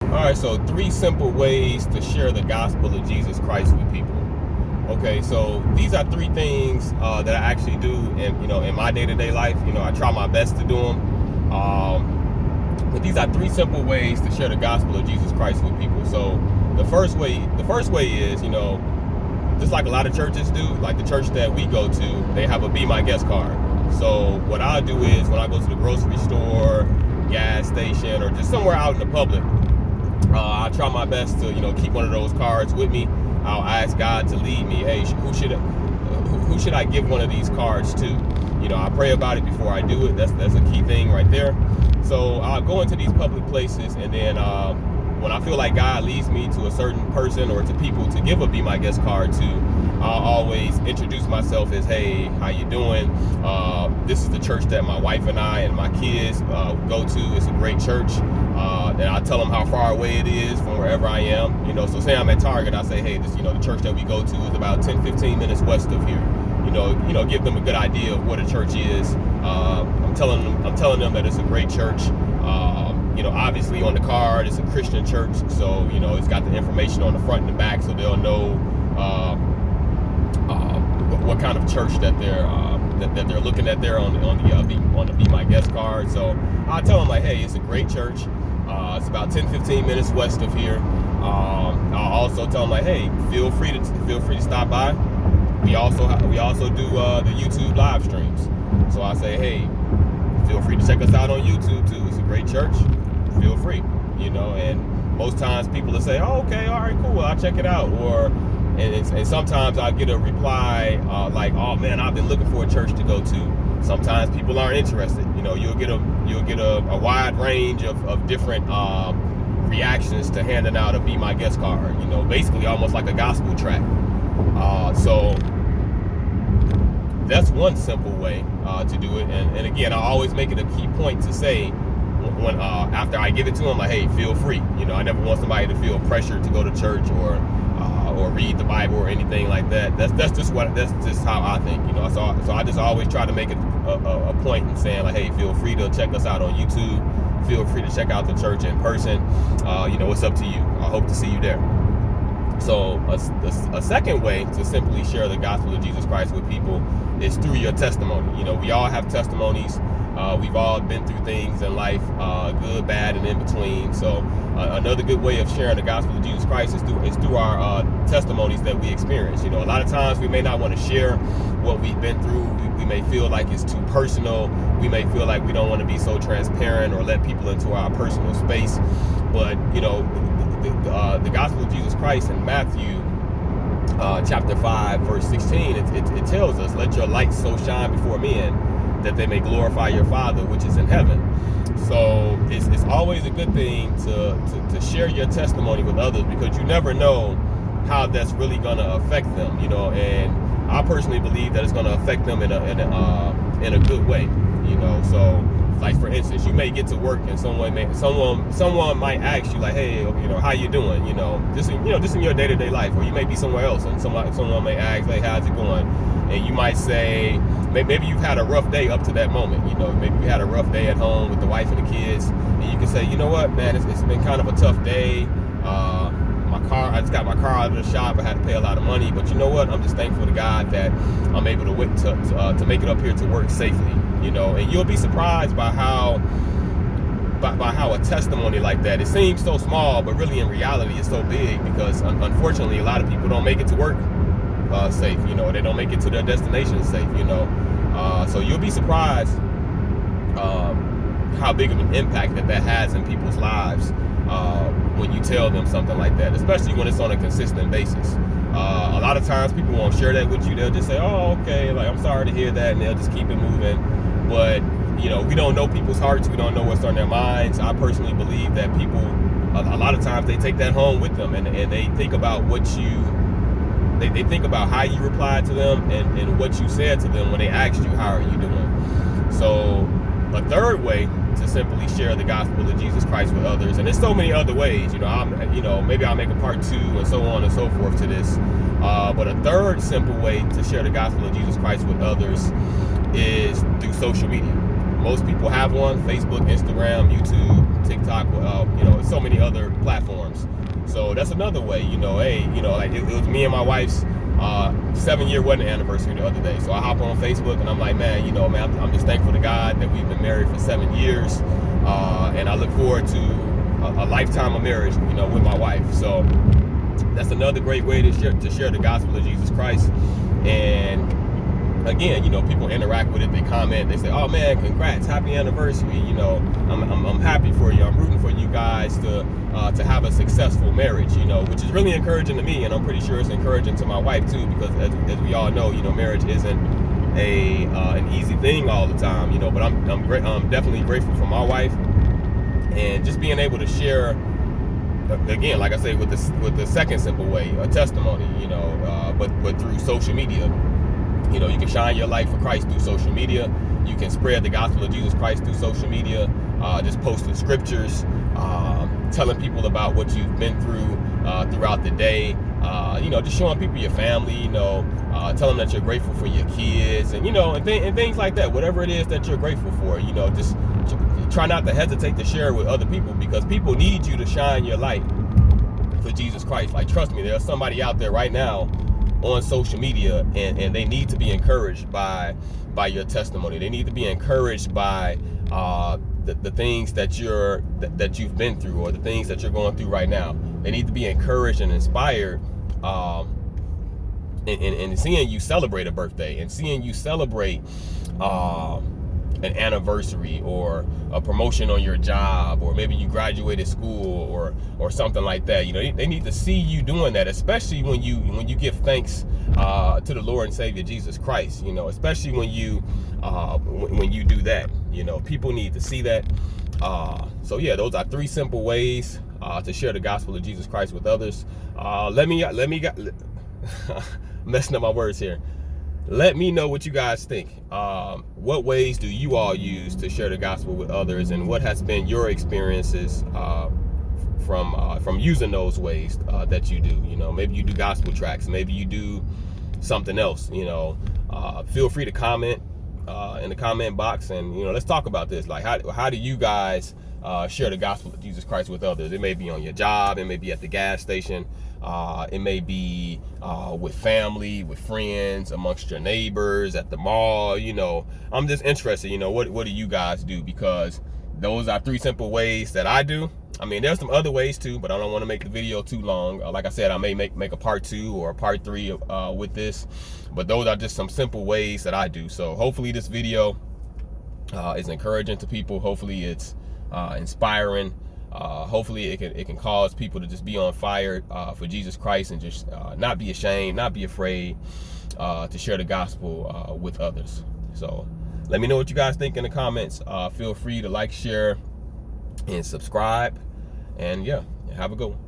All right, so 3 simple ways to share the gospel of Jesus Christ with people. Okay, so these are 3 things that I actually do in my day-to-day life. I try my best to do them. But these are 3 simple ways to share the gospel of Jesus Christ with people. So the first way is, just like a lot of churches do, like the church that we go to, they have a Be My Guest card. So what I do is when I go to the grocery store, gas station, or just somewhere out in the public, I try my best to, keep one of those cards with me. I'll ask God to lead me. Hey, who should I give one of these cards to? I pray about it before I do it. That's a key thing right there. So I'll go into these public places, and then when I feel like God leads me to a certain person or to people to give a Be My Guest card to, I'll always introduce myself as, hey, how you doing? This is the church that my wife and I and my kids go to. It's a great church. And I tell them how far away it is from wherever I am. So say I'm at Target, I say, hey, this, the church that we go to is about 10-15 minutes west of here. Give them a good idea of what a church is. I'm telling them that it's a great church. Obviously on the card, it's a Christian church, so it's got the information on the front and the back, so they'll know what kind of church that they're looking at there on the Be My Guest card. So I tell them, like, hey, it's a great church. It's about 10-15 minutes west of here. I'll also tell them, like, hey, feel free to stop by. We also do the YouTube live streams. So I say, hey, feel free to check us out on YouTube too. It's a great church. Feel free, and most times people will say, oh, okay, all right, cool, I'll check it out. And sometimes I'll get a reply like, oh man, I've been looking for a church to go to. Sometimes people aren't interested. You'll get a wide range of different reactions to handing out a Be My Guest card. Basically almost like a gospel tract. So that's one simple way to do it. And again, I always make it a key point to say, when after I give it to them, like, hey, feel free. I never want somebody to feel pressured to go to church or read the Bible or anything like that. That's just how I think. So I just always try to make it a point in saying, like, hey, feel free to check us out on YouTube. Feel free to check out the church in person. It's up to you. I hope to see you there. So a second way to simply share the gospel of Jesus Christ with people is through your testimony. We all have testimonies. We've all been through things in life, good, bad, and in between. So another good way of sharing the gospel of Jesus Christ is through our testimonies that we experience. A lot of times we may not want to share what we've been through. We may feel like it's too personal. We may feel like we don't want to be so transparent or let people into our personal space. But the gospel of Jesus Christ in Matthew chapter 5 verse 16, it tells us, let your light so shine before men that they may glorify your Father which is in heaven. So it's always a good thing to share your testimony with others, because you never know how that's really going to affect them. And I personally believe that it's going to affect them in a good way. So like, for instance, you may get to work and someone might ask you, like, hey, how you doing? Just in your day-to-day life. Or you may be somewhere else and someone may ask, hey, how's it going? And you might say, maybe you've had a rough day up to that moment. Maybe you had a rough day at home with the wife and the kids, and you can say, you know what, man, it's been kind of a tough day. I just got my car out of the shop. I had to pay a lot of money, but you know what? I'm just thankful to God that I'm able to make it up here to work safely. And you'll be surprised by how a testimony like that, it seems so small, but really in reality it's so big, because unfortunately a lot of people don't make it to work safe. They don't make it to their destination safe. So you'll be surprised how big of an impact that has in people's lives when you tell them something like that, especially when it's on a consistent basis. A lot of times people won't share that with you. They'll just say, oh, okay, like, I'm sorry to hear that, and they'll just keep it moving. But we don't know people's hearts. We don't know what's on their minds. I personally believe that people, a lot of times, they take that home with them, and they think about they think about how you replied to them and what you said to them when they asked you, how are you doing? So a third way to simply share the gospel of Jesus Christ with others, and there's so many other ways, maybe I'll make a part 2 and so on and so forth to this, but a third simple way to share the gospel of Jesus Christ with others is through social media. most people have one: Facebook, Instagram, YouTube, TikTok, so many other platforms. So that's another way, hey, like it was me and my wife's 7-year wedding anniversary the other day. So I hop on Facebook and I'm like, man, I'm just thankful to God that we've been married for 7 years. And I look forward to a lifetime of marriage, with my wife. So that's another great way to share the gospel of Jesus Christ. And again, people interact with it, they comment, they say, oh man, congrats, happy anniversary, I'm happy for you, I'm rooting for you guys to have a successful marriage, which is really encouraging to me, and I'm pretty sure it's encouraging to my wife too, because as we all know, marriage isn't an easy thing all the time, but I'm definitely grateful for my wife, and just being able to share, again, like I say, with the second simple way, a testimony, but through social media. You can shine your light for Christ through social media. You can spread the gospel of Jesus Christ through social media, just posting scriptures, telling people about what you've been through throughout the day, just showing people your family, tell them that you're grateful for your kids, and and things like that. Whatever it is that you're grateful for, just try not to hesitate to share it with other people, because people need you to shine your light for Jesus Christ. Like, trust me, there's somebody out there right now on social media, and they need to be encouraged by your testimony. They need to be encouraged by the things that you've been through, or the things that you're going through right now. They need to be encouraged and inspired, and seeing you celebrate a birthday, and seeing you celebrate an anniversary, or a promotion on your job, or maybe you graduated school, or something like that. They need to see you doing that, especially when you give thanks to the Lord and Savior Jesus Christ. Especially when you do that. People need to see that. So yeah, those are 3 simple ways to share the gospel of Jesus Christ with others. Messing up my words here. Let me know what you guys think. What ways do you all use to share the gospel with others, and what has been your experiences from using those ways that you do? Maybe you do gospel tracks, maybe you do something else. Feel free to comment in the comment box, and let's talk about this. Like, how do you guys share the gospel of Jesus Christ with others? It may be on your job, it may be at the gas station, it may be with family, with friends, amongst your neighbors, at the mall. I'm just interested, what do you guys do? Because those are 3 simple ways that I do. I mean, there's some other ways too, but I don't want to make the video too long. Like I said, I may make a part 2 or a part 3 with this, but those are just some simple ways that I do. So hopefully this video is encouraging to people. Hopefully it's inspiring. Hopefully it can cause people to just be on fire for Jesus Christ, and just not be ashamed, not be afraid to share the gospel with others. So let me know what you guys think in the comments. Feel free to like, share, and subscribe. And yeah, have a good one.